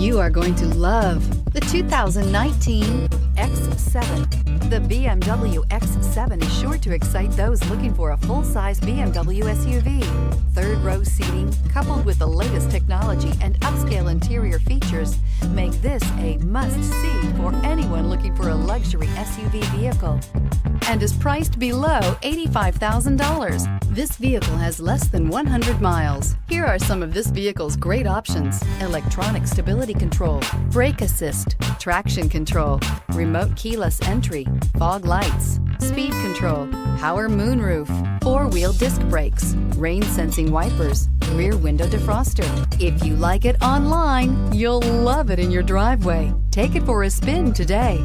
You are going to love the 2019 X7. The BMW X7 is sure to excite those looking for a full-size BMW SUV. Third-row seating, coupled with the latest technology and upscale interior features, make this a must-see for anyone looking for a luxury SUV vehicle, and is priced below $85,000. This vehicle has less than 100 miles. Here are some of this vehicle's great options: electronic stability control, brake assist, traction control, remote keyless entry, fog lights, speed control, power moonroof, four-wheel disc brakes, rain sensing wipers, rear window defroster. If you like it online, you'll love it in your driveway. Take it for a spin today.